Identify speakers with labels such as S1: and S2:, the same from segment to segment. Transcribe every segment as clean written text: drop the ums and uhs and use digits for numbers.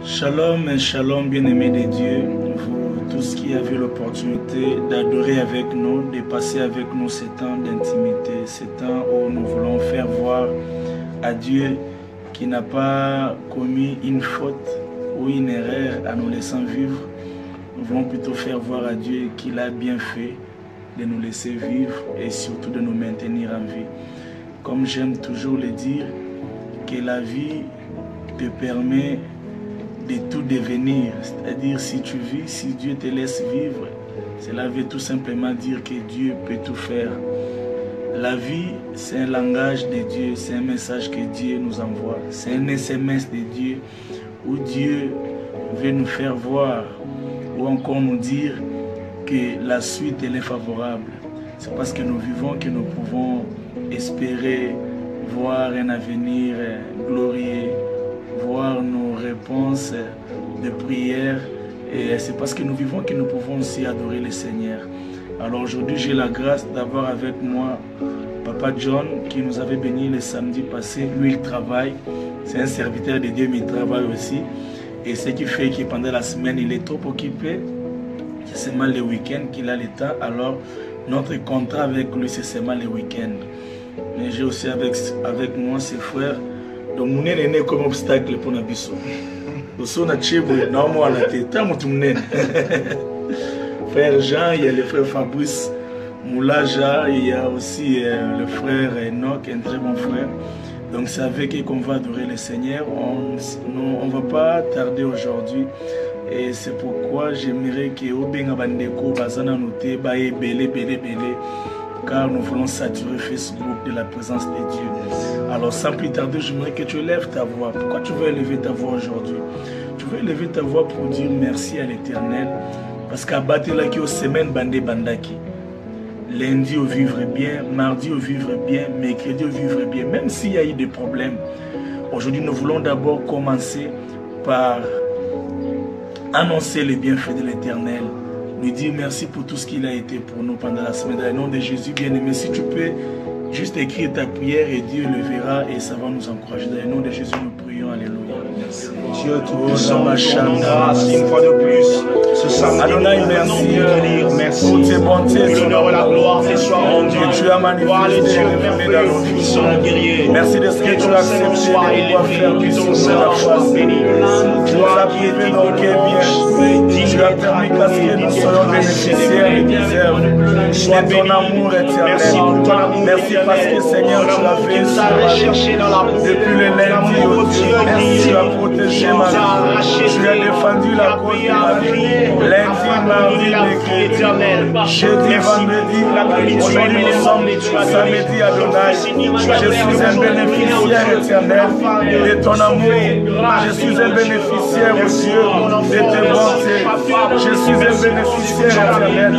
S1: Shalom et shalom, bien-aimés de Dieu, vous tous qui avez l'opportunité d'adorer avec nous, de passer avec nous ces temps d'intimité, ces temps où nous voulons faire voir à Dieu qui n'a pas commis une faute ou une erreur en nous laissant vivre. Nous voulons plutôt faire voir à Dieu qu'il a bien fait de nous laisser vivre et surtout de nous maintenir en vie. Comme j'aime toujours le dire, que la vie te permet de tout devenir, c'est-à-dire si tu vis, si Dieu te laisse vivre, cela veut tout simplement dire que Dieu peut tout faire. La vie, c'est un langage de Dieu, c'est un message que Dieu nous envoie, c'est un SMS de Dieu où Dieu veut nous faire voir ou encore nous dire que la suite elle est favorable. C'est parce que nous vivons que nous pouvons espérer voir un avenir glorieux, voir nos réponses de prière, et c'est parce que nous vivons que nous pouvons aussi adorer le Seigneur. Alors aujourd'hui j'ai la grâce d'avoir avec moi Papa John qui nous avait béni le samedi passé. Lui il travaille, c'est un serviteur de Dieu mais il travaille aussi, et ce qui fait que pendant la semaine il est trop occupé, c'est seulement le week-end qu'il a le temps. Alors notre contrat avec lui c'est seulement le week-end. Mais j'ai aussi avec moi ses frères. Donc, nous sommes comme obstacle pour nous. Nous sommes frère Jean, il y a le frère Fabrice Moulaja, il y a aussi le frère Enoch, un très bon frère. Donc, c'est avec eux qu'on va adorer le Seigneur. On ne va pas tarder aujourd'hui. Et c'est pourquoi j'aimerais que Obenga Bandeko, Bazana Noté, Baye Belé, car nous voulons saturer Facebook de la présence de Dieu. Alors sans plus tarder, j'aimerais que tu élèves ta voix. Pourquoi tu veux élever ta voix aujourd'hui? Tu veux élever ta voix pour dire merci à l'Éternel. Parce qu'à battre là qui aux semaines bandé bandaki. Lundi au vivre bien, mardi au vivre bien, mercredi au vivre bien. Même s'il y a eu des problèmes. Aujourd'hui, nous voulons d'abord commencer par annoncer les bienfaits de l'Éternel. Lui dire merci pour tout ce qu'il a été pour nous pendant la semaine. Dans le nom de Jésus, bien-aimé, si tu peux juste écrire ta prière et Dieu le verra et ça va nous encourager. Dans le nom de Jésus, nous prions. Alléluia.
S2: Dieu tout-puissant, grâce une fois de plus. Ce samedi, nous venons te dire merci. Que l'honneur et la gloire te soient rendus.
S1: Tu as manifesté
S2: le Dieu merveilleux, puissant, guerrier.
S1: Merci de ce que tu as accepté
S2: soit élevé, que ton Saint soit béni.
S1: Tu nous as privé donc bien. Tu as permis que nous soyons bénéficiaires et misères de ton amour éternel.
S2: Merci pour ton amour.
S1: Merci parce que Seigneur, tu l'as fait depuis le lundi. Merci, tu as protégé ma vie. Tu as défendu la cause de ma vie. Lundi, mardi, mercredi, jeudi, vendredi, aujourd'hui nous sommes samedi Adonai. Je suis un bénéficiaire éternel de ton amour. Je suis un bénéficiaire au Dieu de tes bontés. Je suis un bénéficiaire éternel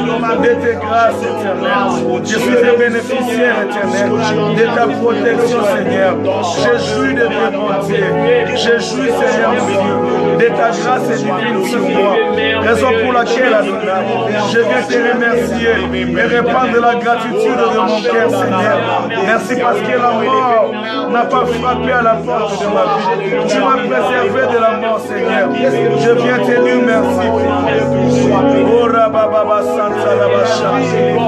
S1: de tes grâces éternelles. Je suis un bénéficiaire éternel de ta protection, Seigneur. Je jouis de tes bontés. Je jouis, Seigneur mon Dieu, de ta grâce et divine sur moi. Raison pour laquelle, Adonai, je viens te remercier et répandre la gratitude de mon cœur, Seigneur. Merci parce que la mort n'a pas frappé à la porte de ma vie. Tu m'as préservé de la mort, Seigneur. Je viens te dire merci. Oh, Rababa Santa Rabasha.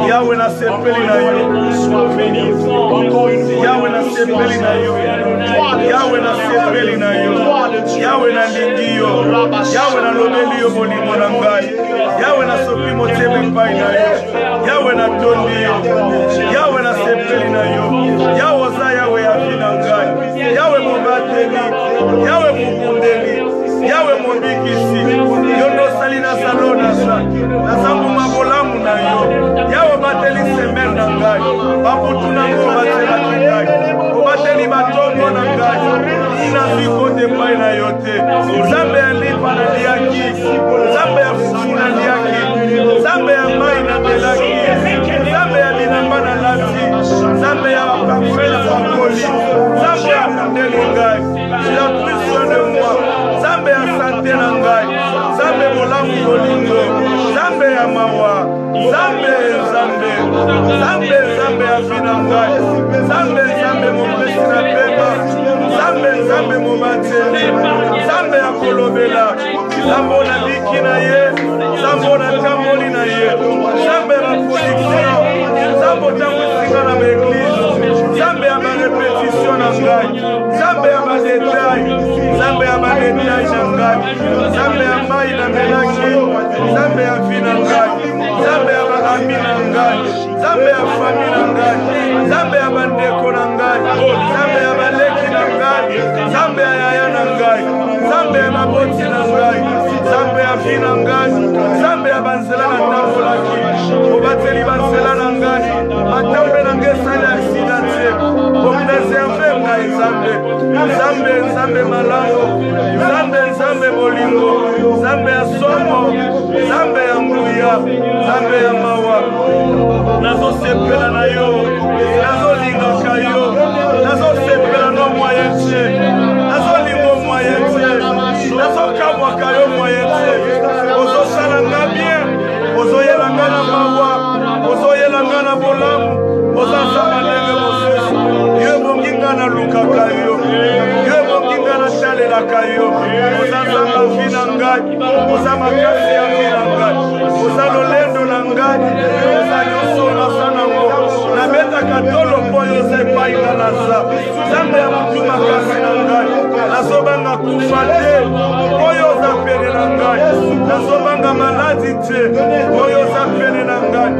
S1: Yahweh n'a sepeli na yo. Yahweh n'a sepeli na yo. Yahweh n'a sepeli na yo. Yahweh n'a lingi yo. Yahweh n'a lobeli yo molimo na ngai. Yahweh n'a sopi motema epai na yo. Yahweh n'a tondi yo. Yahweh n'a sepeli na yo. Yahweh oza Yahweh ya vi na ngai. Yahweh mobateli. Yahweh mokundeli. Yahweh mondikisi. Yo nosali na salo na sa. Nazambuma bolamu na yo. Yahweh bateli semel na ngai. Babutu na ngo batelaki ngai. Obateli batongo na ngai. Ina ziko te pai na yo te. Nzambe ya lipa na liaki. Nzambe ya fufu na liaki. Nzambe ya mai na belaki. Nzambe ya linamba na lati. Nzambe ya parfait na fakoli. Nzambe ya kundeli ngai. Tu as pris soin de moi. Nzambe ya santé na ngai. Nzambe bolamu bolingo. Nzambe ya mawa. Nzambe Nzambe. Nzambe Nzambe ya fina ngai. Nzambe Nzambe mopesi na pema. Nzambe Nzambe mobateli. Nzambe ya kolobela. Zambo na biki na ye, Zambo na tamboli na ye, Zambe ya production, Zambo tango singa na l'église, Zambe ya répétition na ngai, Zambe ya détail, Zambe ya détail na ngai, Zambe ya mai na melaki, Zambe ya vie na ngai, Zambe ya ami na ngai, Zambe ya famille na ngai, Zambe ya bandeko na ngai, Zambe ya baleki na ngai, Zambe ya yaya na ngai, Zambe ya maboti na ngai, Zambe ya vie na ngai, Zambe ya banzela na tambolaki, obateli banzela na ngai, matambe na ngai sala accidente, opreserve ngai Zambe, Zambe Zambe malamu, Zambe Zambe bolingo, Zambe ya somo, Zambe ya nguya, Zambe ya mawa, nazo sepela na yo, nazo lingaka yo, nazo sepela no moyente, nazo lingo moyente, nazo kabwaka yo moyente, ozo salanga bien, ozo yelanga na mawa, ozo yelanga na bolamu, ozo samalenge mosusu, yo bonginga na lukaka yo, yo bonginga na salelaka yo, ozo zanga vina ngai, ozo makasi ya vina ngai, ozo lolendo na ngai, ozo nyonso na sanango, na beta katolo po yo zepai na naza, Zambe ya mutu makasi na ngai, nazobanga kufa te, oyo za pene na ngai, nazobanga maladi te, oyo za pene na ngai,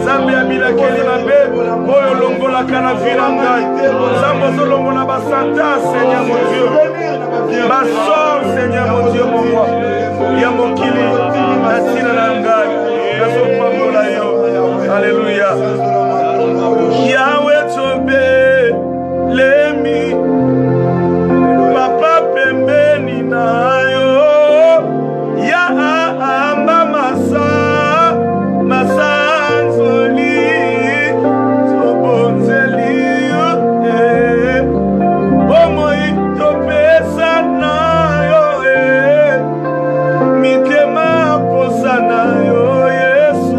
S1: Zambe ya bilakeli mabe, oyo longolaka na vi na ngai, Zambe ozolongola basanta, Seigneur mon Dieu, basor, Seigneur mon Dieu, pour moi, ya mokili, natina na ngai, nazopambola yo, Alléluia. Yahweh tobe, lemi, papa pembeni na yo, ya amba masa, masanzoli, tobonzeli yo, omoi topesa na yo, mitema posa na yo, Yesu,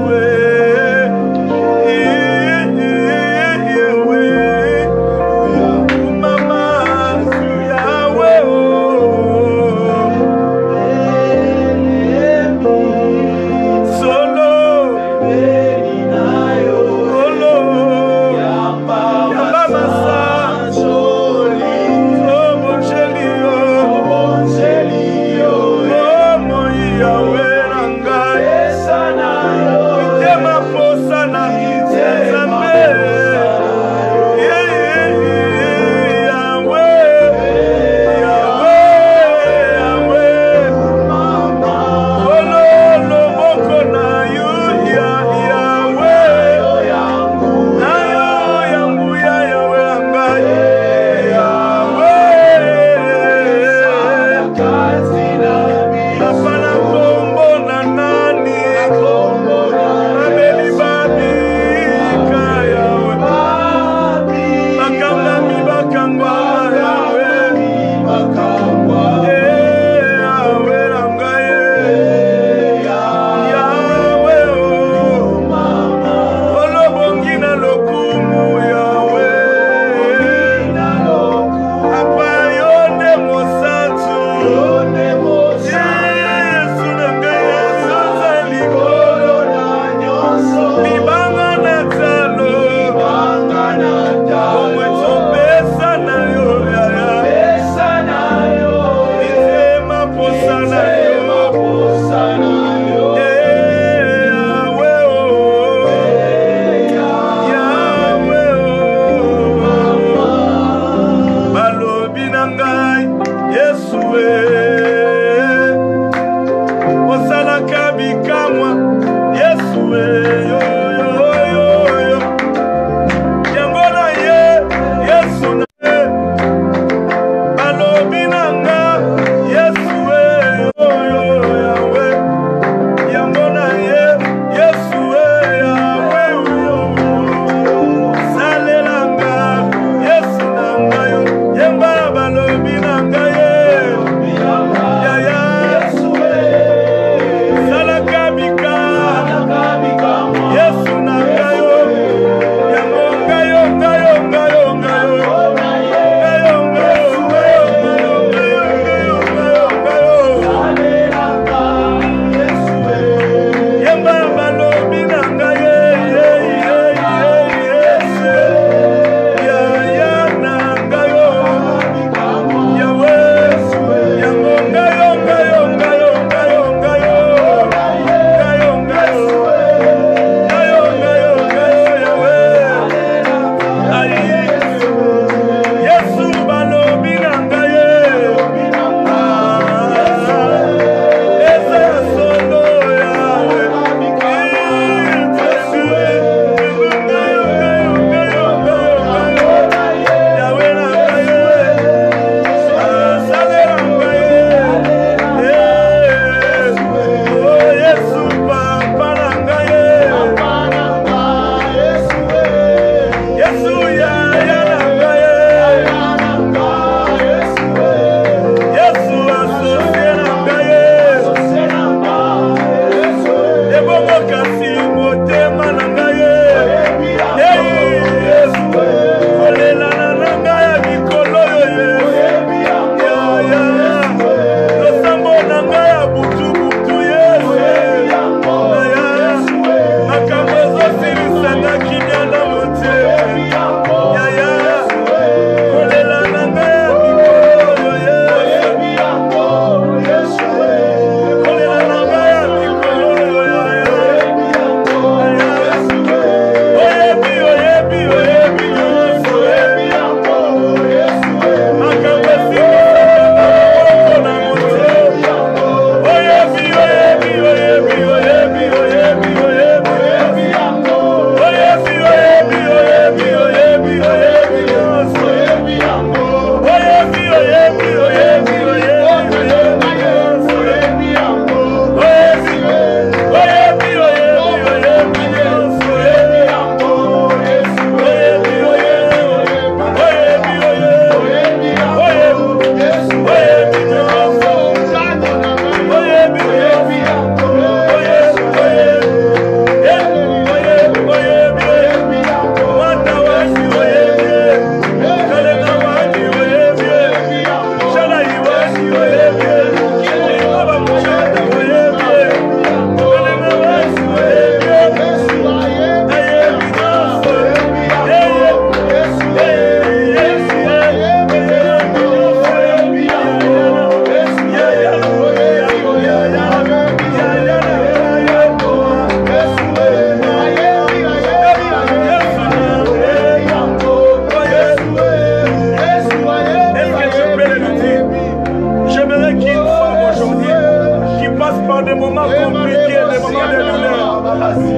S1: moments compliqués, des moments de douleur,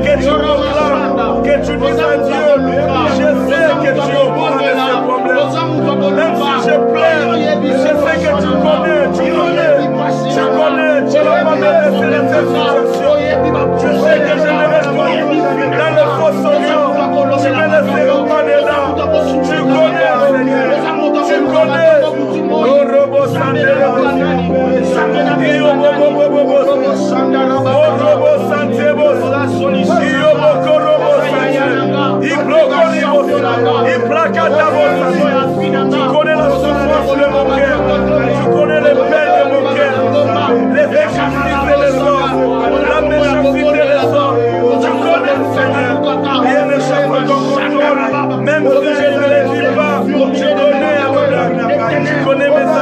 S1: que tu proclames, que tu dises à Dieu, je sais que tu es au courant de ces problèmes. Même si je pleure, je sais que tu connais, tu ne vas pas me laisser dans cette situation. Je sais que je ne reste pas dans le faux sonnement, tu me laisseras pas dedans. Tu connais, Seigneur, tu connais. Oh, Robo Sandero, tu connais la souffrance de mon cœur, tu connais les peines de mon cœur, les injustices et les ordres, la méchanceté et les ordres. Tu connais, Seigneur, rien n'échappe à ton contrôle, même si je ne les dis pas, tu connais à mon âme, tu connais mes attaques.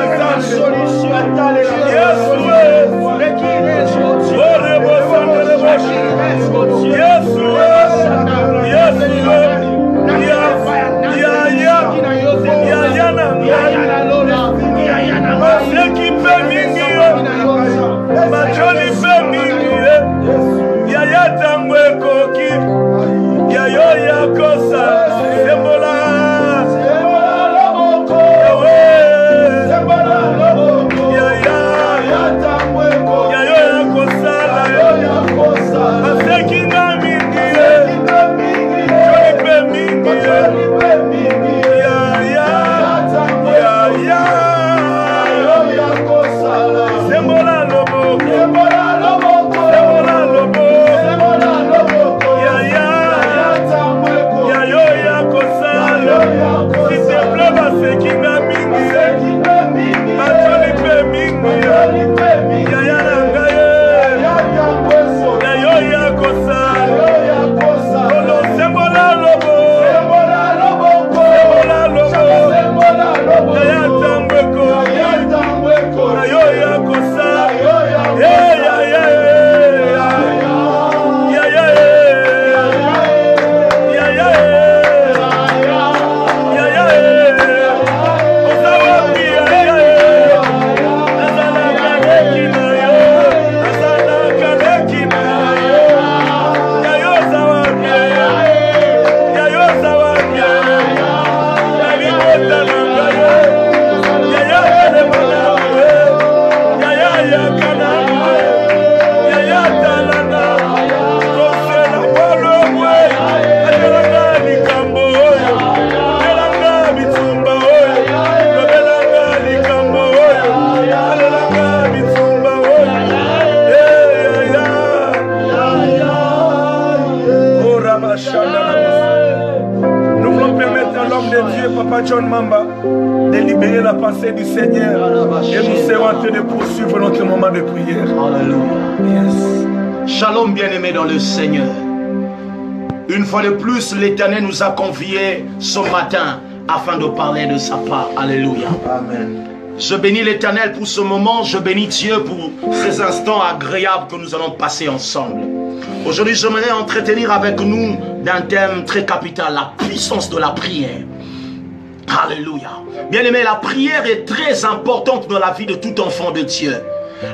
S1: Nous voulons permettre à l'homme de Dieu, Papa John Mamba, de libérer la pensée du Seigneur. Et nous serons en train de poursuivre notre moment de prière.
S2: Alléluia. Yes. Shalom, bien-aimés dans le Seigneur. Une fois de plus, l'Éternel nous a conviés ce matin afin de parler de sa part. Alléluia. Amen. Je bénis l'Éternel pour ce moment. Je bénis Dieu pour ces instants agréables que nous allons passer ensemble. Aujourd'hui, j'aimerais entretenir avec nous d'un thème très capital, la puissance de la prière. Alléluia. Bien-aimé, la prière est très importante dans la vie de tout enfant de Dieu.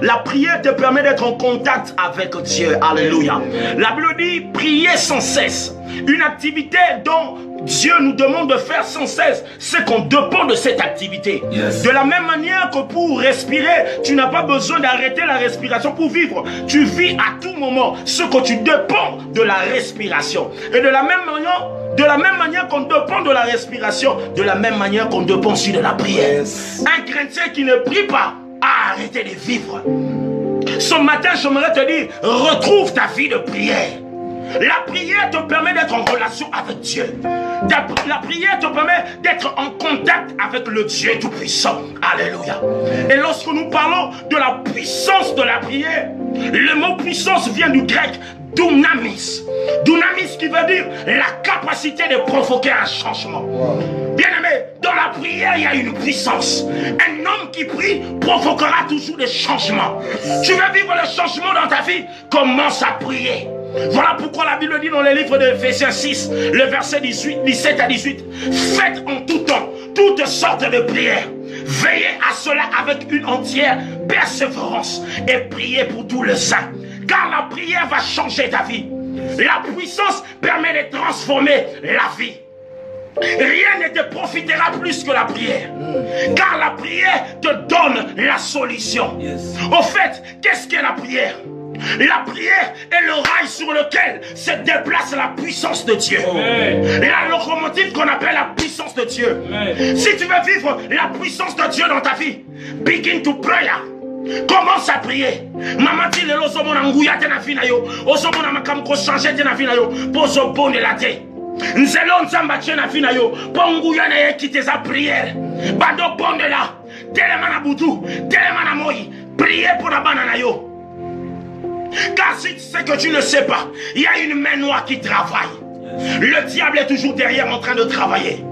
S2: La prière te permet d'être en contact avec Dieu. Alléluia. La Bible dit prier sans cesse. Une activité dont Dieu nous demande de faire sans cesse, c'est qu'on dépend de cette activité. Yes. De la même manière que pour respirer, tu n'as pas besoin d'arrêter la respiration pour vivre. Tu vis à tout moment ce que tu dépends de la respiration. Et de la même manière qu'on dépend de la respiration, de la même manière qu'on dépend aussi de la prière. Yes. Un chrétien qui ne prie pas a arrêté de vivre. Ce matin, j'aimerais te dire, retrouve ta vie de prière. La prière te permet d'être en relation avec Dieu. La prière te permet d'être en contact avec le Dieu Tout-Puissant. Alléluia. Et lorsque nous parlons de la puissance de la prière, le mot puissance vient du grec dunamis. Dunamis qui veut dire la capacité de provoquer un changement. Bien-aimé, dans la prière, il y a une puissance. Un homme qui prie provoquera toujours des changements. Tu veux vivre le changement dans ta vie? Commence à prier. Voilà pourquoi la Bible dit dans le livre de Ephésiens 6, le verset 17 à 18, faites en tout temps toutes sortes de prières. Veillez à cela avec une entière persévérance et priez pour tous les saints. Car la prière va changer ta vie. La puissance permet de transformer la vie. Rien ne te profitera plus que la prière. Car la prière te donne la solution. Au fait, qu'est-ce qu'est la prière? La prière est le rail sur lequel se déplace la puissance de Dieu. La locomotive qu'on appelle la puissance de Dieu. Si tu veux vivre la puissance de Dieu dans ta vie, begin to pray. Commence à prier. Maman dit le lozo na nguya te na fina yo. Ozo na makam ko changer te na fina yo. Pozo bonne la te. Nzelo nzamba te na fina yo. Po nguya na ye quitter sa prière. Bado bonne la. Telema na butu, telema na moi. Priez pour la banana yo. Car si c'est que tu ne sais pas, il y a une main noire qui travaille. Le diable est toujours derrière en train de travailler.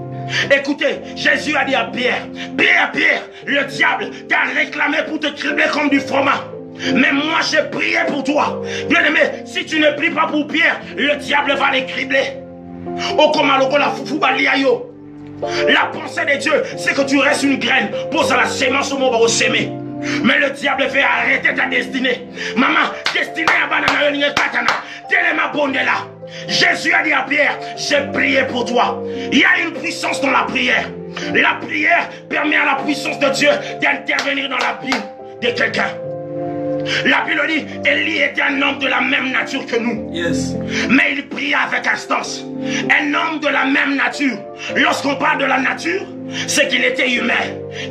S2: Écoutez, Jésus a dit à Pierre, Pierre, le diable t'a réclamé pour te cribler comme du fromage. Mais moi j'ai prié pour toi. Bien aimé, si tu ne pries pas pour Pierre, le diable va les cribler. La pensée de Dieu, c'est que tu restes une graine, pose la sémence au moment où s'aimer. Mais le diable fait arrêter ta destinée. Maman, destinée à banana, tellement bonne là. Jésus a dit à Pierre, j'ai prié pour toi. Il y a une puissance dans la prière. La prière permet à la puissance de Dieu d'intervenir dans la vie de quelqu'un. La Bible dit, Élie était un homme de la même nature que nous. Mais il priait avec instance. Un homme de la même nature. Lorsqu'on parle de la nature, c'est qu'il était humain.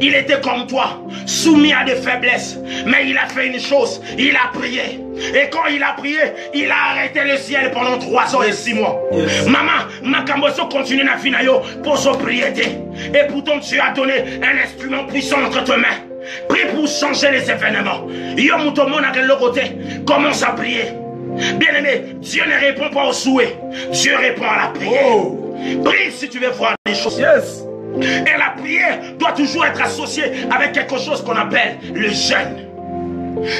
S2: Il était comme toi, soumis à des faiblesses. Mais il a fait une chose, il a prié. Et quand il a prié, il a arrêté le ciel pendant 3 ans et 6 mois. Maman, Makamboso continue na finayo pour sa prière. Et pourtant tu as donné un instrument puissant entre tes mains. Prie pour changer les événements. Commence à prier. Bien aimé, Dieu ne répond pas aux souhaits. Dieu répond à la prière. Prie si tu veux voir les choses. Et la prière doit toujours être associée avec quelque chose qu'on appelle le jeûne.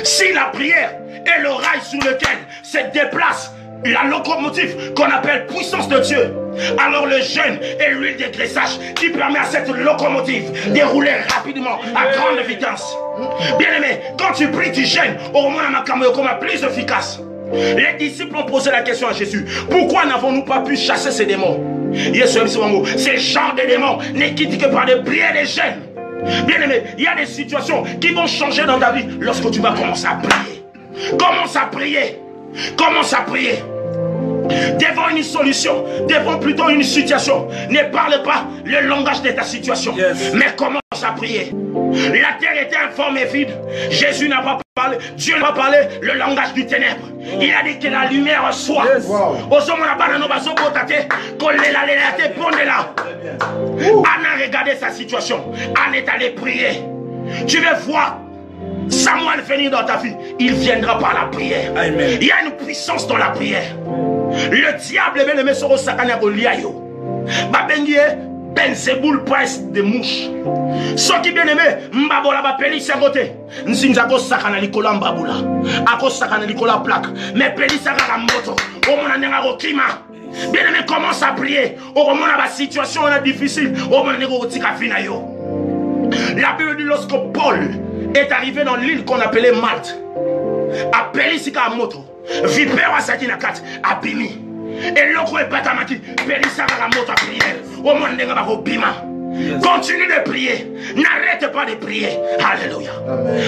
S2: Si la prière est le rail sur lequel se déplace la locomotive qu'on appelle puissance de Dieu, alors le jeûne est l'huile de graissage qui permet à cette locomotive de rouler rapidement à grande vitesse. Bien aimé, quand tu pries, tu jeûnes, au moins la plus efficace. Les disciples ont posé la question à Jésus, pourquoi n'avons-nous pas pu chasser ces démons? Ces genres de démons n'est quitté que par des prières et des jeûnes. Bien aimé, il y a des situations qui vont changer dans ta vie lorsque tu vas commencer à prier. Commence à prier. Commence à prier. Devant une solution, devant plutôt une situation, ne parle pas le langage de ta situation, mais commence à prier. La terre était informe et vide. Jésus n'a pas parlé, Dieu n'a pas parlé le langage du ténèbre. Il a dit que la lumière soit. Anna regardait sa situation. Anna est allé prier. Tu veux voir Samuel venir dans ta vie, il viendra par la prière. Amen. Il y a une puissance dans la prière. Le diable bien aimé soro sakana ko liayo. Ba bengie Benzeboul prince de mouche. Ce qui bien aimé mbabola ba peli sagote. Nsinza ko sakana likola mbabula. Ako sakana likola plaque. Mais peli sakana moto. O mona nenga ko klima. Bien aimé commence à prier. O mona ba situation est difficile. O mona nego tika fina yo. La Bible dit lorsque Paul est arrivé dans l'île qu'on appelait Malte, appelé Sika Moto, vipère à Sakina Kat, Abimi, et l'autre est Patamaki, Pélisaka la moto à prière, au monde de Gabako Bima. Continue de prier, n'arrête pas de prier. Alléluia.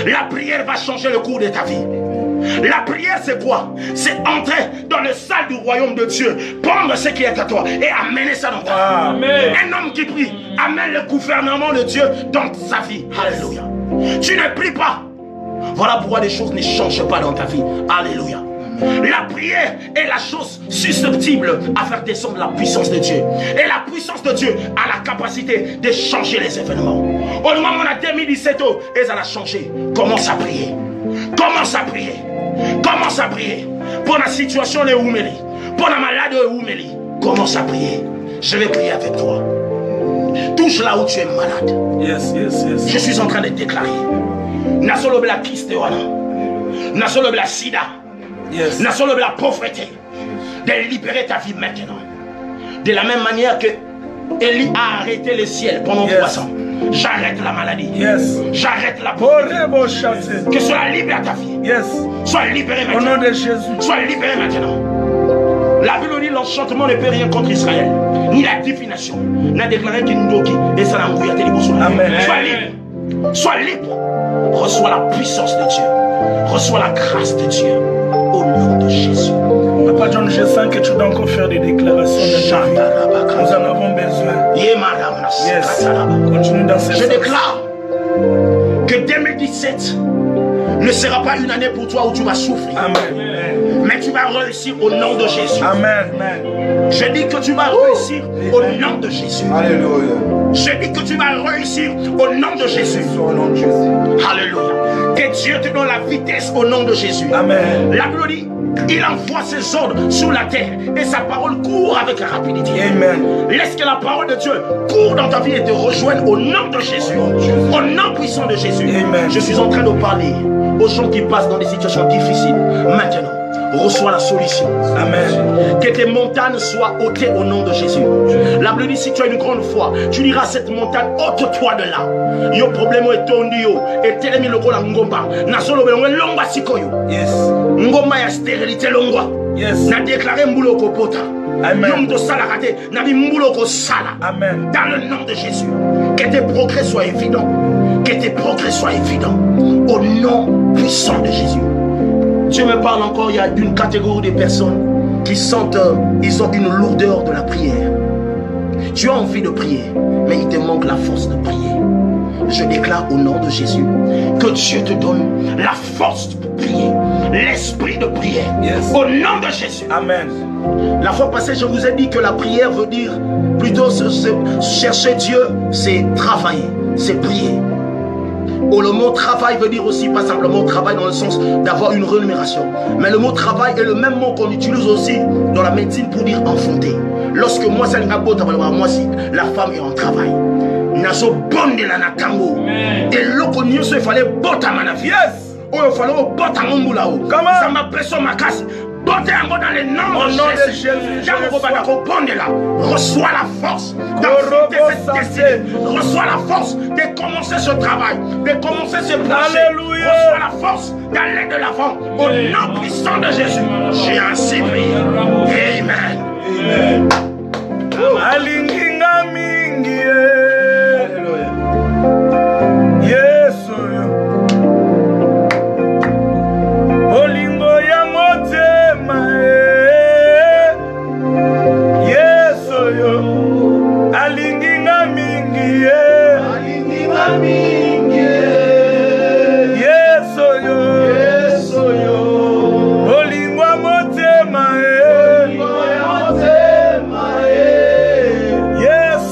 S2: La prière va changer le cours de ta vie. La prière c'est quoi? C'est entrer dans le salle du royaume de Dieu, prendre ce qui est à toi et amener ça dans ta vie. Un homme qui prie amène le gouvernement de Dieu dans sa vie. Alléluia. Tu ne pries pas. Voilà pourquoi les choses ne changent pas dans ta vie. Alléluia. La prière est la chose susceptible à faire descendre la puissance de Dieu. Et la puissance de Dieu a la capacité de changer les événements. Au moment où on a 2017, et ça a changé. Commence à prier. Commence à prier. Commence à prier. Pour la situation de Oumeli. Pour la maladie de Oumeli. Commence à prier. Je vais prier avec toi. Touche là où tu es malade. Je suis en train de déclarer. Nasolo la kyste wana. Nasolo la sida. Nasolo la pauvreté. De libérer ta vie maintenant. De la même manière que Élie a arrêté le ciel pendant 3 ans. J'arrête la maladie.
S1: Yes.
S2: J'arrête la pauvreté.
S1: Chasser.
S2: Que sois libéré ta vie.
S1: Yes.
S2: Sois libéré
S1: Au
S2: maintenant.
S1: nom de Jésus.
S2: Sois libéré maintenant. La Bible dit l'enchantement ne peut rien contre Israël. Ni la divination. N'a déclaré qu'il nous et ça n'a pas été libre.
S1: Amen.
S2: Sois libre. Sois libre. Reçois la puissance de Dieu. Reçois la grâce de Dieu. Au nom de Jésus.
S1: Papa John, je sens que tu dois encore faire des déclarations. Nous en avons besoin. Yes. Continue dans cette.
S2: Je déclare que 2017 ne sera pas une année pour toi où tu vas souffrir.
S1: Amen.
S2: Mais tu vas réussir au nom de Jésus.
S1: Amen.
S2: Je dis que tu vas réussir au nom de Jésus.
S3: Alléluia.
S2: Je dis que tu vas réussir au nom de Jésus.
S3: Au nom de Jésus.
S2: Alléluia. Que Dieu te donne la vitesse au nom de Jésus.
S1: Amen.
S2: La Bible dit, il envoie ses ordres sur la terre et sa parole court avec rapidité.
S1: Amen.
S2: Laisse que la parole de Dieu court dans ta vie et te rejoigne au nom de Jésus. Au nom puissant de Jésus.
S1: Amen.
S2: Je suis en train de parler aux gens qui passent dans des situations difficiles. Maintenant, reçois la solution.
S1: Amen.
S2: Que tes montagnes soient ôtées au nom de Jésus. La Bible dit, si tu as une grande foi, tu diras à cette montagne, ôte-toi de là. Yo problème est tondi yo. Et telemi lokola ngomba. Na solo belongwe longwa sikoyo.
S1: Yes.
S2: Ngomba ya stérilité longwa.
S1: Yes.
S2: Na déclaré mbulo ko pota.
S1: Amen.
S2: Yom to sala kate. Na bi mbulo ko sala.
S1: Amen.
S2: Dans le nom de Jésus. Que tes progrès soient évidents. Que tes progrès soient évidents. Au nom puissant de Jésus. Dieu me parle encore, il y a une catégorie de personnes qui sentent, ils ont une lourdeur de la prière. Tu as envie de prier, mais il te manque la force de prier. Je déclare au nom de Jésus que Dieu te donne la force de prier, l'esprit de prière.
S1: Yes.
S2: Au nom de Jésus.
S1: Amen.
S2: La fois passée, je vous ai dit que la prière veut dire plutôt chercher Dieu, c'est travailler, c'est prier. Oh, le mot travail veut dire aussi pas simplement travail dans le sens d'avoir une rémunération. Mais le mot travail est le même mot qu'on utilise aussi dans la médecine pour dire enfanter. Lorsque moi, c'est moi si la femme est en travail. Naso bonde la natango. Et l'autre il fallait botter à ma vie.
S1: Yes.
S2: Oh, il fallait botter à mon boulot.
S1: Comment?
S2: Ça m'a pressé ma casse. Bottez encore dans le nom de Jésus. Reçois la force d'affronter cette destinée. Reçois la force de commencer ce travail, de commencer ce projet.
S1: Alléluia.
S2: Reçois la force d'aller de l'avant. Au nom puissant de Jésus, j'ai ainsi prié. Amen.
S1: Amen. Alinginga mingi.
S3: Alléluia.
S1: Yes. Olingo ya motema. Yes. Alinginga mingi.
S3: Alinginga mingi.
S1: Yes.
S3: Yes, yo.
S1: Olingo ya motema.
S3: Olingo ya motema.
S1: Yes.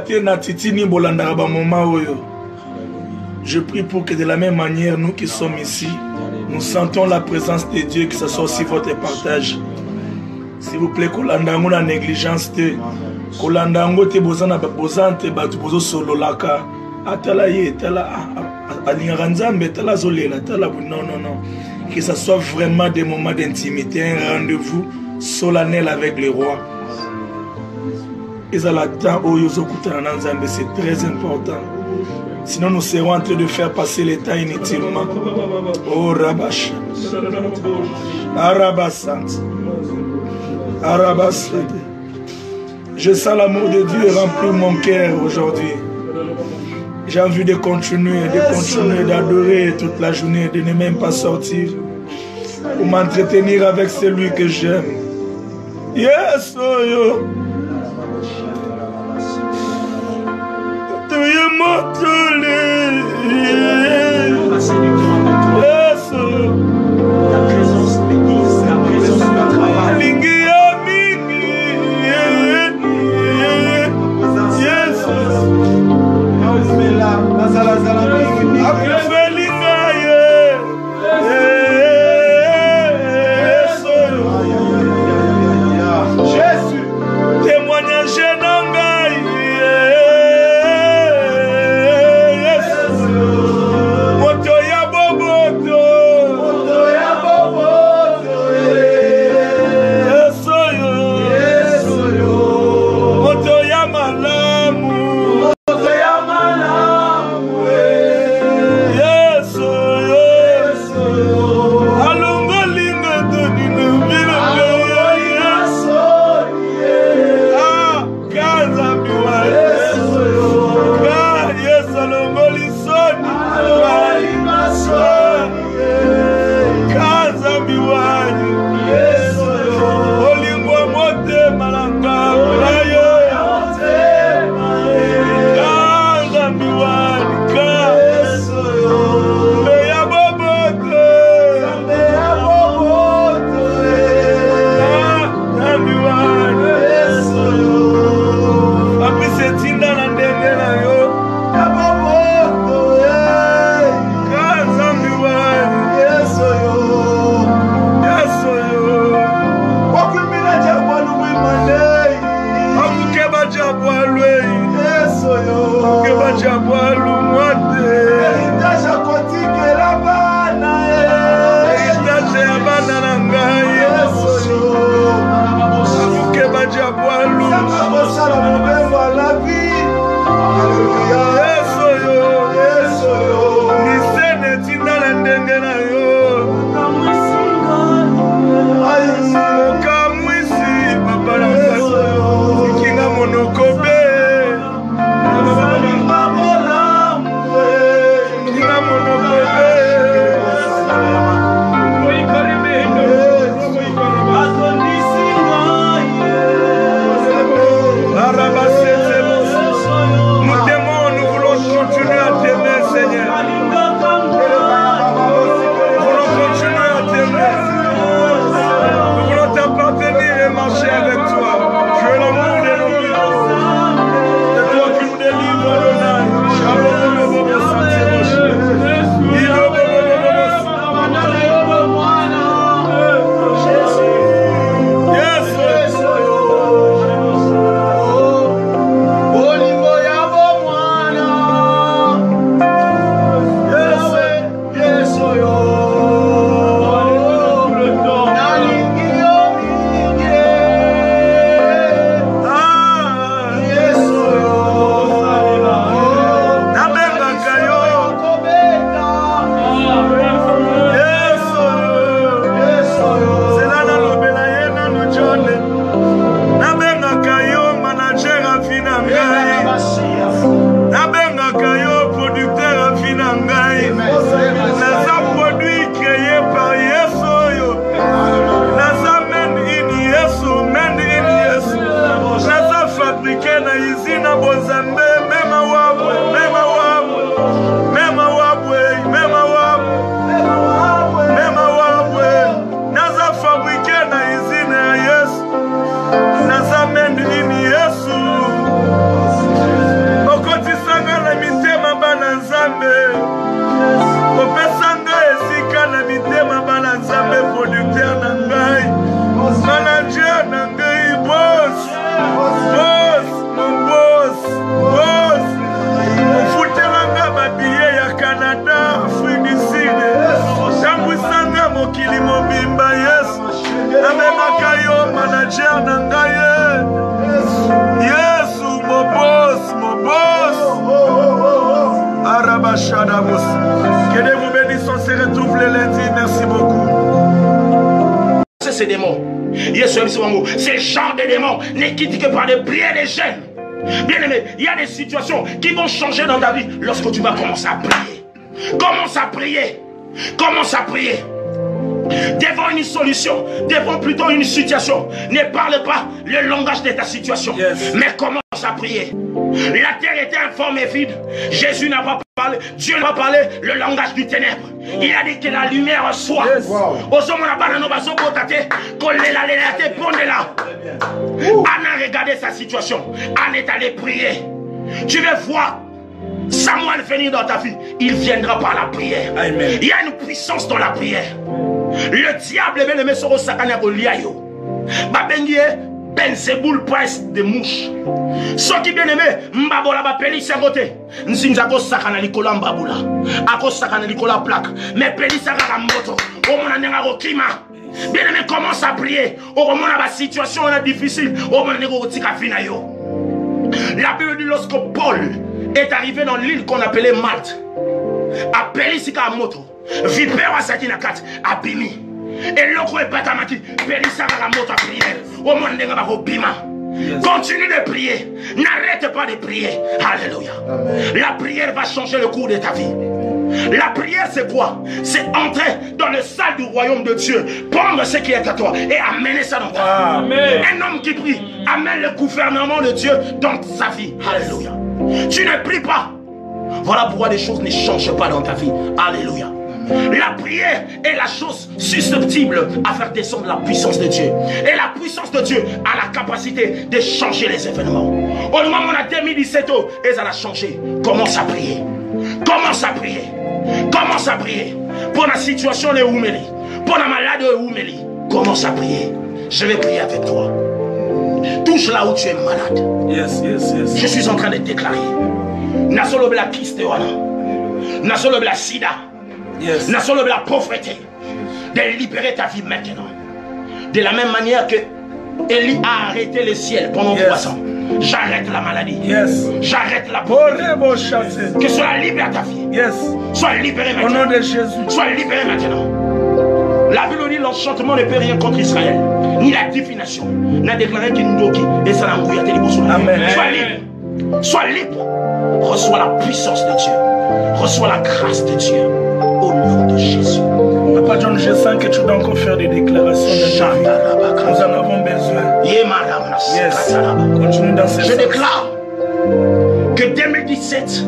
S1: te na titini bolanda ba moment oyo. Je prie pour que de la même manière, nous qui sommes ici, nous sentons la présence de Dieu, que ce soit aussi votre partage. S'il vous plaît, kolandango na négligence te, kolandango te bozana bozante batu bozo sololaka, atala ye, tala alingaranzambe, tala zolela, tala non non non, que ce soit vraiment des moments d'intimité, un rendez-vous solennel avec le roi. Et ça l'attend au yozokutana nanzambe, c'est très important. Sinon nous serons en train de faire passer le temps inutilement. Oh Rabash, Arabasante. Je sens l'amour de Dieu remplir mon cœur aujourd'hui. J'ai envie de continuer, d'adorer toute la journée, de ne même pas sortir pour m'entretenir avec celui que j'aime. Yes, oh yo. Tu es mon yes, oh yo.
S2: Ta présence m'aiguise, ta présence me travaille.
S1: Jésus, témoignage d'Angaï. mokili mobimba Yesu nabengaka yo manager na ngai Yesu mon boss Arabashadabos. Que Dieu vous bénisse, on se retrouve le lundi, merci beaucoup.
S2: C'est ces démons. Ces genres de démons ne quittent que par des prières des jeunes. Bien aimé, il y a des situations qui vont changer dans ta vie lorsque tu vas commencer à prier. Commence à prier. Commence à prier. Devant une solution, devant plutôt une situation, ne parle pas le langage de ta situation, mais commence à prier. La terre était informe et vide. Jésus n'a pas parlé, Dieu n'a pas parlé le langage du ténèbre. Il a dit que la lumière soit. Anna a regardé sa situation. Anna est allé prier. Tu veux voir Samuel venir dans ta vie, il viendra par la prière. Amen. Il y a une puissance dans la prière. Le diable est aimé sur le sakana Goliayo. Babengie Benzeboul presse des mouches. Ce qui bien aimé, Mbabola Bapeli Sagote. Nzinzako sakana Likola Mbabula. Ako sakana Likola plaque. Mais Peli Sakana Moto. Au Monanera Rokima. Bien aimé, commence à prier. Au moment où la situation est difficile. Au moment où la Bible dit lorsque Paul est arrivé dans l'île qu'on appelait Malte, à Pelisika Moto, Vipero Asakinakat, à Bimi, et l'autre est Batamaki, Pelisaka Moto à prier, au monde de Bima. Continue de prier, n'arrête pas de prier. Alléluia. La prière va changer le cours de ta vie. La prière c'est quoi? C'est entrer dans le salle du royaume de Dieu, prendre ce qui est à toi et amener ça dans ta vie. Un homme qui prie amène le gouvernement de Dieu dans sa vie. Alléluia. Tu ne pries pas. Voilà pourquoi les choses ne changent pas dans ta vie. Alléluia. La prière est la chose susceptible à faire descendre la puissance de Dieu. Et la puissance de Dieu a la capacité de changer les événements. Au moment où on a 2017, et ça a changé. Commence à prier. Commence à prier. Commence à prier. Pour la situation de Oumeli. Pour la maladie de Oumeli. Commence à prier. Je vais prier avec toi. Touche là où tu es malade. Je suis en train de déclarer. Nasolo la Christ Nasolo la sida. Nasolo la pauvreté. De libérer ta vie maintenant. De la même manière que Élie a arrêté le ciel pendant 3 ans. J'arrête la maladie. J'arrête la pauvreté. Que sois libéré ta vie. Sois libéré maintenant. Au nom de Jésus. Sois libéré maintenant. La Bible dit l'enchantement ne peut rien contre Israël. Ni la divination. N'a déclaré qu'il nous et ça n'a pas été libre. Sois libre. Sois libre. Reçois la puissance de Dieu. Reçois la grâce de Dieu. Au nom de Jésus.
S1: Papa John, je sens que tu dois encore faire des déclarations. Nous en avons besoin. Continue dans ce sens.
S2: Je déclare que 2017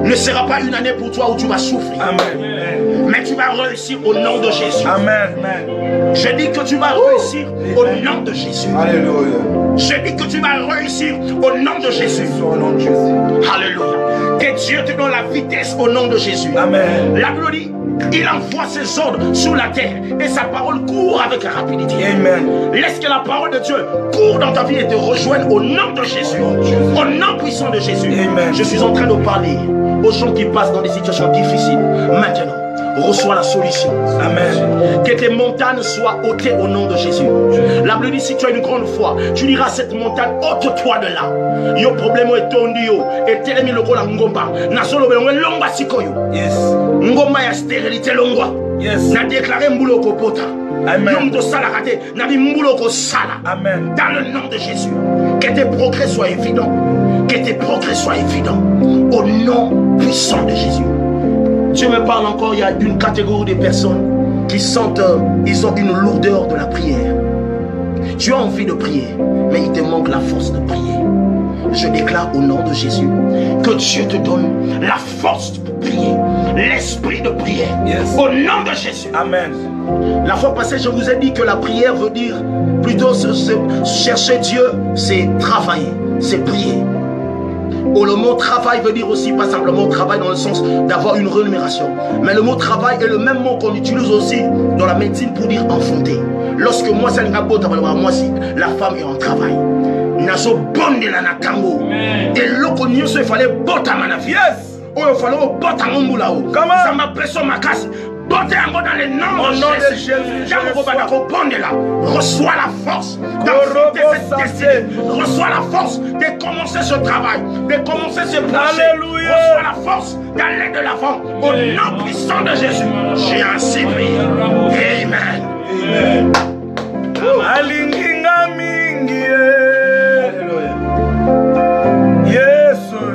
S2: ne sera pas une année pour toi où tu vas souffrir.
S1: Amen.
S2: Mais tu vas réussir au nom de Jésus.
S1: Amen.
S2: Je dis que tu vas réussir au nom de Jésus.
S3: Alléluia.
S2: Je dis que tu vas réussir au nom de Jésus. Alléluia. Que Dieu te donne la vitesse au nom de Jésus.
S1: Amen.
S2: La Bible dit, il envoie ses ordres sur la terre et sa parole court avec rapidité.
S1: Amen.
S2: Laisse que la parole de Dieu court dans ta vie et te rejoigne au nom de Jésus. Au nom puissant de Jésus.
S1: Amen.
S2: Je suis en train de parler aux gens qui passent dans des situations difficiles. Maintenant, reçois la solution.
S1: Amen.
S2: Que tes montagnes soient ôtées au nom de Jésus. La Bible dit, si tu as une grande foi, tu diras à cette montagne, ôte-toi de là. Yo problème est tondi yo. Et telemi loko la ngomba. Na solo belongo longwa sikoyo. Ngomba ya stérilité longwa. Na déclaré mbuloko pota.
S1: Amen.
S2: Yomto sala kate. Na bi mbuloko sala.
S1: Amen.
S2: Dans le nom de Jésus. Que tes progrès soient évidents. Que tes progrès soient évidents. Au nom puissant de Jésus. Dieu me parle encore, il y a une catégorie de personnes qui sentent, ils ont une lourdeur de la prière. Tu as envie de prier, mais il te manque la force de prier. Je déclare au nom de Jésus que Dieu te donne la force de prier, l'esprit de prière. Au nom de Jésus.
S1: Amen.
S2: La fois passée, je vous ai dit que la prière veut dire plutôt chercher Dieu, c'est travailler, c'est prier. Oh, le mot travail veut dire aussi pas simplement travail dans le sens d'avoir une rémunération. Mais le mot travail est le même mot qu'on utilise aussi dans la médecine pour dire enfanter. Lorsque moi, c'est moi si la femme est en travail. Naso bonde la natango. Et loko nyonso il fallait bota manafi. Oh, il fallait bota ngombula. Comment? Ça m'a pression ma casse. dans le nom de Jésus. Reçois la force d'affronter cette destinée. Reçois la force de commencer ce travail, de commencer ce projet. Reçois la force d'aller de l'avant. Au nom puissant de Jésus, j'ai ainsi prié. Amen.
S3: Amen.
S1: Alinginga mingi. Yesu.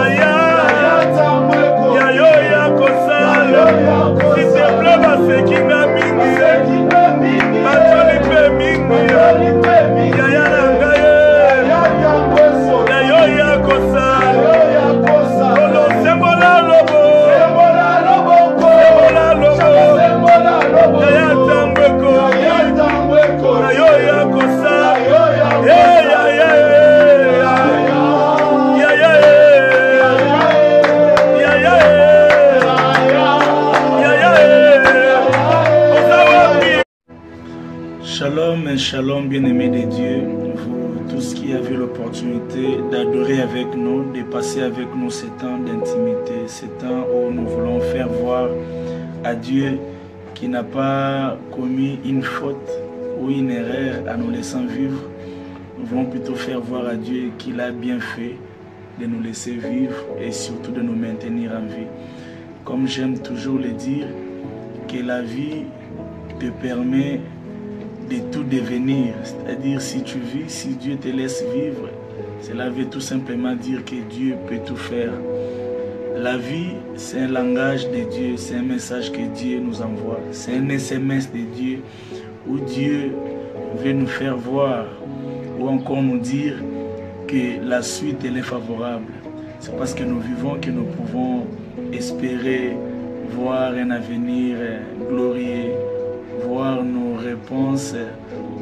S3: Yeah.
S1: shalom, bien-aimés de Dieu. Vous tous qui avez l'opportunité d'adorer avec nous, de passer avec nous ces temps d'intimité, ces temps où nous voulons faire voir à Dieu qui n'a pas commis une faute ou une erreur en nous laissant vivre. Nous voulons plutôt faire voir à Dieu qu'il a bien fait de nous laisser vivre et surtout de nous maintenir en vie. Comme j'aime toujours le dire, que la vie te permet de tout devenir. C'est-à-dire, si tu vis, si Dieu te laisse vivre, cela veut tout simplement dire que Dieu peut tout faire. La vie, c'est un langage de Dieu, c'est un message que Dieu nous envoie. C'est un SMS de Dieu où Dieu veut nous faire voir ou encore nous dire que la suite elle est favorable. C'est parce que nous vivons que nous pouvons espérer voir un avenir glorieux, voir nos réponses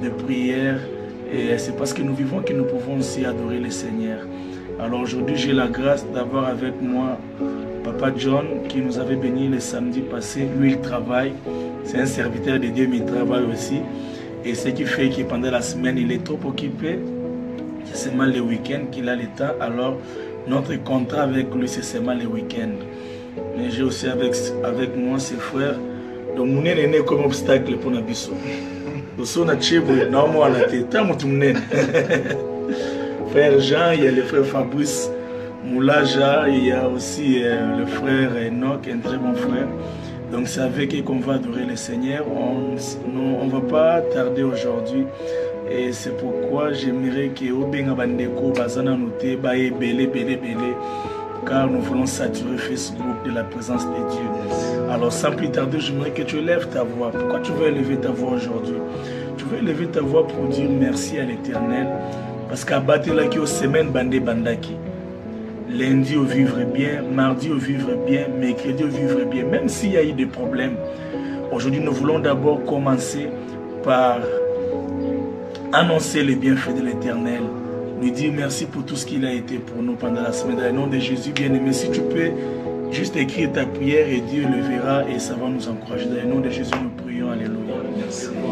S1: de prière. Et c'est parce que nous vivons que nous pouvons aussi adorer le Seigneur. Alors aujourd'hui, j'ai la grâce d'avoir avec moi Papa John qui nous avait béni le samedi passé. Lui, il travaille. C'est un serviteur de Dieu, mais il travaille aussi. Et ce qui fait que pendant la semaine, il est trop occupé. C'est seulement le week-end qu'il a le temps. Alors, notre contrat avec lui, c'est seulement le week-end. Mais j'ai aussi avec moi ses frères. Donc, nous sommes comme obstacle pour nous. Nous sommes frère Jean, il y a le frère Fabrice Moulaja, il y a aussi le frère Enoch, un très bon frère. Donc, c'est avec eux qu'on va adorer le Seigneur. On ne va pas tarder aujourd'hui. Et c'est pourquoi j'aimerais que Obenga Bandeko Bazana Noté Baye Belé Belé Belé, car nous voulons saturer Facebook de la présence de Dieu. Alors sans plus tarder, j'aimerais que tu élèves ta voix. Pourquoi tu veux élever ta voix aujourd'hui? Tu veux élever ta voix pour dire merci à l'Éternel. Parce qu'à battre là qui aux semaines bandé bandaki. Lundi au vivre bien, mardi au vivre bien, mercredi au vivre bien, même s'il y a eu des problèmes. Aujourd'hui, nous voulons d'abord commencer par annoncer les bienfaits de l'Éternel, lui dire merci pour tout ce qu'il a été pour nous pendant la semaine. Dans le nom de Jésus, bien-aimé, si tu peux juste écrire ta prière et Dieu le verra et ça va nous encourager. Dans le nom de Jésus, nous prions. Alléluia.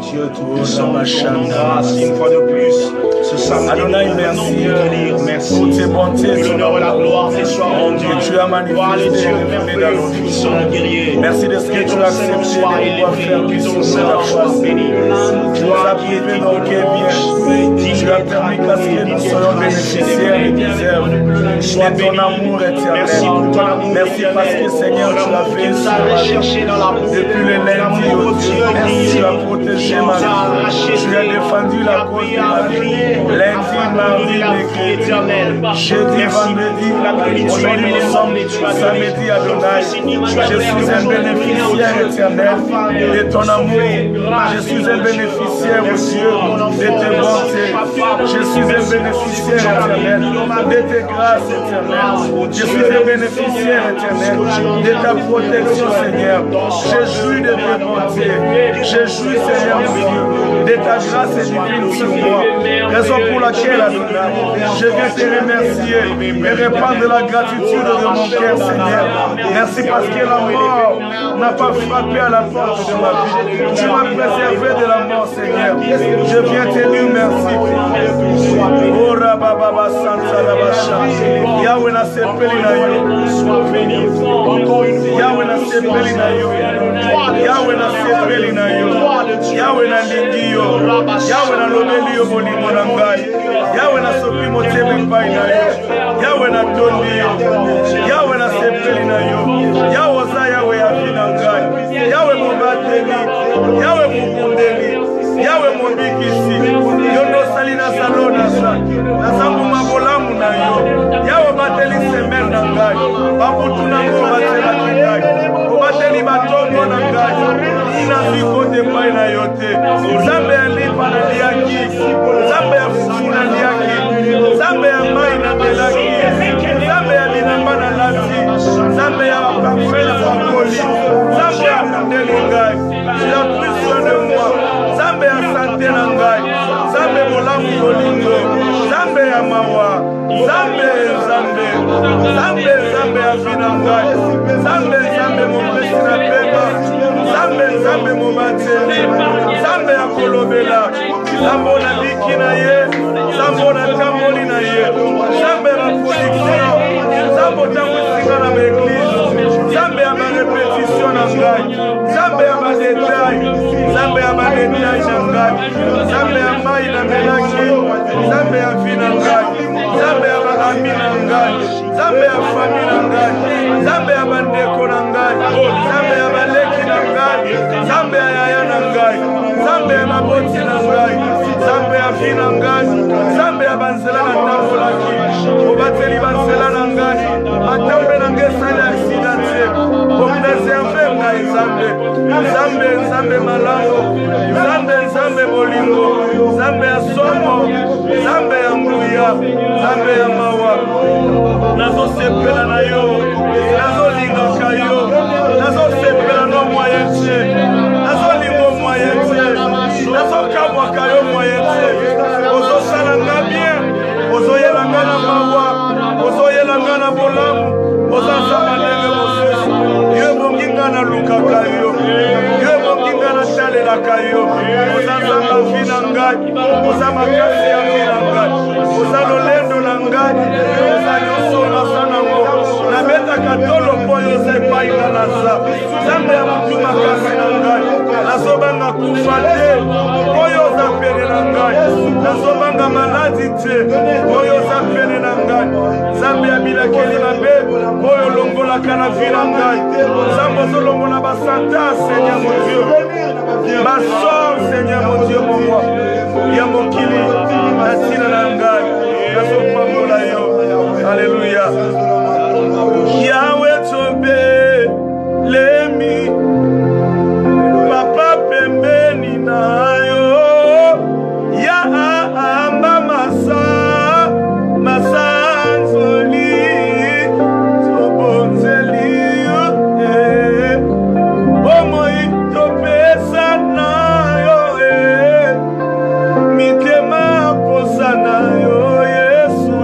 S2: Dieu tout-puissant, une fois de plus, ce samedi, nous venons te dire merci. L'honneur et la gloire te soient rendus.
S1: Tu as manifesté merci de ce que tu as accepté de pouvoir faire que ton Seigneur soit béni. Tu nous as privé dans quel bien. Tu as permis qu'à ce que nous soyons bénéficiaires et des œuvres. Sois ton amour éternel.
S2: Merci pour ton amour.
S1: Merci parce que Seigneur, tu l'as fait depuis le lundi au Dieu. Merci, tu as protégé ma vie. Tu as défendu la cause de ma vie. Lundi, mardi, mercredi, jeudi, vendredi. Aujourd'hui, nous sommes samedi à Adonai. Je suis un bénéficiaire éternel de ton amour. Je suis un bénéficiaire, au Dieu, de tes bontés. Je suis un bénéficiaire éternel de tes grâces éternelles. Je suis un bénéficiaire éternel de ta protection, Seigneur. Je jouis de tes bontés. Je jouis, Seigneur mon Dieu, de ta grâce divine sur moi. Raison pour laquelle, Adonai, je viens te remercier et répandre la gratitude de mon cœur, Seigneur. Merci parce que la mort n'a pas frappé à la porte de ma vie. Tu m'as préservé de la mort, Seigneur. Je viens te dire merci. Oh, Rababa Santa Rabasha. Yahweh na sepeli na yo. Yahweh na sepeli na yo. Yahweh na sepeli na yo. Yahweh na lingi yo. Yahweh na lobeli yo molimo na ngai. Yahweh na sopi motema epai na yo. Yahweh na tondi yo. Yahweh na sepeli na yo. Yahweh oza Yahweh ya vi na ngai. Yahweh mobateli. Yahweh mokundeli. Yahweh mondikisi. Yo nosali na salo na sa. Nasangu mabolamu na yo. Yahweh bateli semaine na ngai. Babutu na ngo batelaki ngai. Obateli batongo na ngai. Ina ziko te pai na yo te. Zambe ya lipa na liaki. Zambe ya fufu na liaki. Zambe ya mai na belaki. Zambe ya bilamba na lati. Zambe ya parfum na bakoli. Zambe ya mundeli ngai. Tu as pris soin de moi. Zambe ya santé na ngai. Zambe bolamu yolingo. Zambe ya mawa. Zambe zambe. Zambe zambe ya fina ngai. Zambe zambe mopesi na pema. Zambe zambe momateli. Zambe ya kolobela. Zambo na biki na ye, Zambo na tamboli na ye, Zambe ma production, Zambo tango singa na l'église, Zambe ya ma répétition na ngai, Zambe ya ma détail, Zambe ya ma détail na ngai, Zambe ya mai na melaki, Zambe ya vie na ngai, Zambe ya ma ami na ngai, Zambe ya famille na ngai, Zambe ya bandeko na ngai, Zambe ya baleki na ngai, Zambe ya yaya na ngai, Zambe ya maboti na ngai, Zambe ya vie na ngai, Zambe ya banzela na tambolaki, obateli banzela na ngai, matambe na ngai sali accidente, opreserve ngai Zambe, Zambe Zambe malamu, Zambe Zambe bolingo, Zambe ya somo, Zambe ya nguya, Zambe ya mawa, nazo sepela na yo, nazo lingaka yo, nazo sepela no moyenche, nazo lingo moyenche, nazo kabwaka yo moyenche, ozo salanga bien, ozo yelanga na mawa, ozo yelanga na bolamu, ozo samalenge mosusu, yo bonginga na lukaka yo, yo bonginga na shalelaka yo, ozo zamba vina ngai, ozo makasi ya vina ngai, ozo lolendo na ngai, ozo nyonso masana ngo, na beta katolo poyo zepai na nasa, Zambe ya mutu makasi na ngai, nasobanga kufa te, poyo zapene na ngai, nasobanga maladi te, poyo zapene na ngai, Zambe ya bilakeli mabe, poyo longolaka na vi na ngai, Zambe ozolongola basanta, Seigneur mon Dieu, ma sort, Seigneur mon Dieu, pour moi, ya mokili, natina na ngai, nazopambola yo, Alléluia. Yahweh tobe, lemi, papa pembeni na yo, ya amba masa, masanzoli, tobonzeli yo, omoi topesa na yo, mitema posa na yo, Yesu,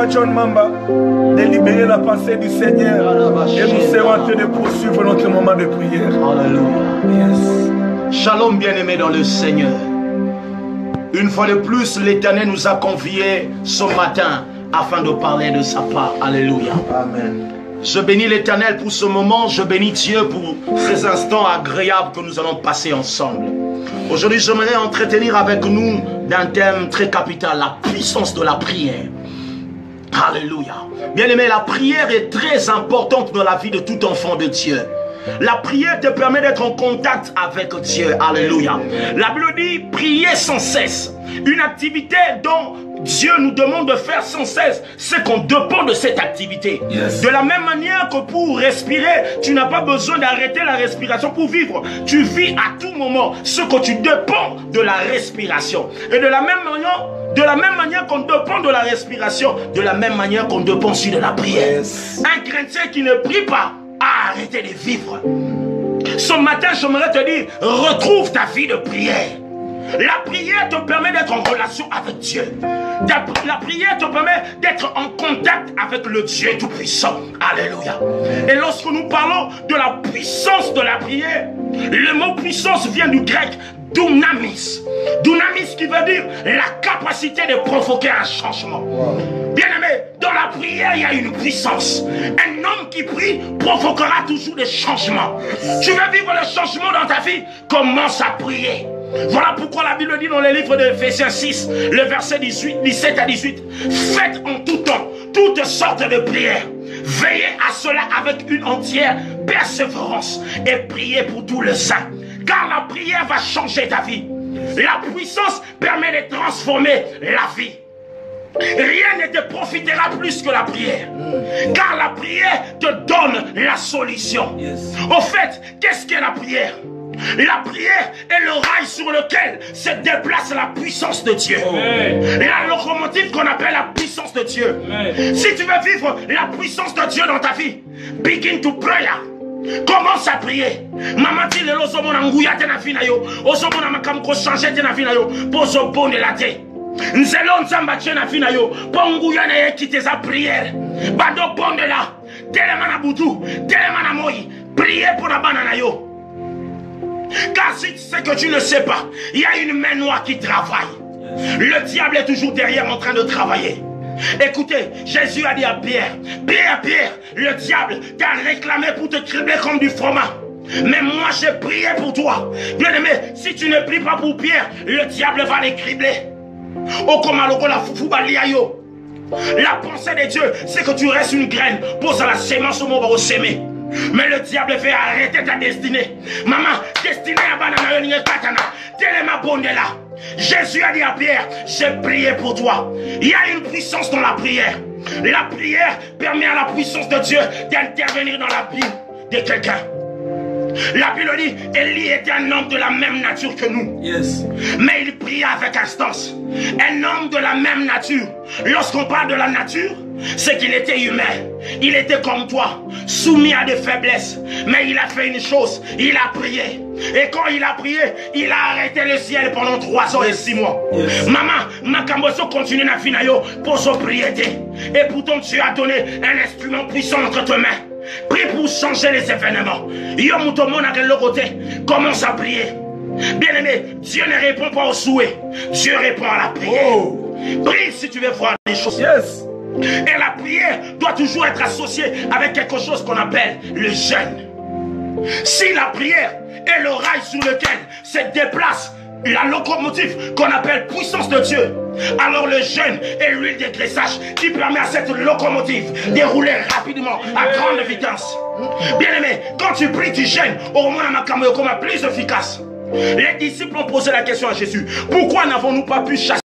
S1: Papa John Mamba de libérer la pensée du Seigneur. Et nous serons en train de poursuivre notre moment de prière.
S2: Alléluia.
S1: Yes.
S2: Shalom bien-aimés dans le Seigneur. Une fois de plus, l'Éternel nous a conviés ce matin afin de parler de sa part. Alléluia.
S3: Amen.
S2: Je bénis l'Éternel pour ce moment. Je bénis Dieu pour ces instants agréables que nous allons passer ensemble. Aujourd'hui, j'aimerais entretenir avec nous d'un thème très capital, la puissance de la prière. Alléluia. Bien-aimé, la prière est très importante dans la vie de tout enfant de Dieu. La prière te permet d'être en contact avec Dieu. Alléluia. La Bible dit prier sans cesse. Une activité dont Dieu nous demande de faire sans cesse, c'est qu'on dépend de cette activité.
S1: Yes.
S2: De la même manière que pour respirer, tu n'as pas besoin d'arrêter la respiration pour vivre. Tu vis à tout moment ce que tu dépends de la respiration. Et de la même manière qu'on dépend de la respiration, de la même manière qu'on dépend aussi de la prière.
S1: Yes.
S2: Un chrétien qui ne prie pas a arrêté de vivre. Ce matin, j'aimerais te dire, retrouve ta vie de prière. La prière te permet d'être en relation avec Dieu. La prière te permet d'être en contact avec le Dieu Tout-Puissant. Alléluia. Et lorsque nous parlons de la puissance de la prière, le mot puissance vient du grec dunamis. Dunamis qui veut dire la capacité de provoquer un changement. Bien-aimé, dans la prière, il y a une puissance. Un homme qui prie provoquera toujours des changements. Tu veux vivre le changement dans ta vie? Commence à prier. Voilà pourquoi la Bible dit dans le livre d'Éphésiens 6, le verset 17 à 18, faites en tout temps toutes sortes de prières. Veillez à cela avec une entière persévérance et priez pour tous les saints. Car la prière va changer ta vie. La puissance permet de transformer la vie. Rien ne te profitera plus que la prière. Car la prière te donne la solution.
S1: Yes.
S2: Au fait, qu'est-ce qu'est la prière? La prière est le rail sur lequel se déplace la puissance de Dieu. La locomotive qu'on appelle la puissance de Dieu. Si tu veux vivre la puissance de Dieu dans ta vie, begin to pray. Commence à prier. Maman dit le osomona nguya te na fina yo. Osomona makam ko changer te na fina yo. Pozo bonne la te. Nzelo nzamba te na fina yo. Ponguya na ye quitter sa prière. Bado bonne la. Telema na butu, telema na moi. Priez pour la banana yo. Car si c'est que tu ne sais pas, il y a une main noire qui travaille. Le diable est toujours derrière en train de travailler. Écoutez, Jésus a dit à Pierre, Pierre, le diable t'a réclamé pour te cribler comme du fromage. Mais moi j'ai prié pour toi. Bien aimé, si tu ne pries pas pour Pierre, le diable va les cribler. La pensée de Dieu, c'est que tu restes une graine. Pose à la sémence au moment où s'aimer. Mais le diable fait arrêter ta destinée. Maman, destinée à banana yoni katana. Téléma bonde là. Jésus a dit à Pierre, j'ai prié pour toi. Il y a une puissance dans la prière. La prière permet à la puissance de Dieu d'intervenir dans la vie de quelqu'un. La Bible dit, Élie était un homme de la même nature que nous.
S1: Yes.
S2: Mais il priait avec instance. Un homme de la même nature. Lorsqu'on parle de la nature, c'est qu'il était humain. Il était comme toi, soumis à des faiblesses. Mais il a fait une chose, il a prié. Et quand il a prié, il a arrêté le ciel pendant 3 ans et 6 mois.
S1: Yes.
S2: Maman, Makamboso continue à finayo pour se prier. Et pourtant tu as donné un instrument puissant entre tes mains. Prie pour changer les événements. Commence à prier. Bien-aimé, Dieu ne répond pas aux souhaits. Dieu répond à la prière.
S1: Oh.
S2: Prie si tu veux voir des choses.
S1: Yes.
S2: Et la prière doit toujours être associée avec quelque chose qu'on appelle le jeûne. Si la prière est le rail sur lequel se déplace la locomotive qu'on appelle puissance de Dieu, alors le jeûne est l'huile de graissage qui permet à cette locomotive de rouler rapidement à grande vitesse. Bien aimé, quand tu pries, tu jeûnes, au moins la plus efficace. Les disciples ont posé la question à Jésus, pourquoi n'avons-nous pas pu chasser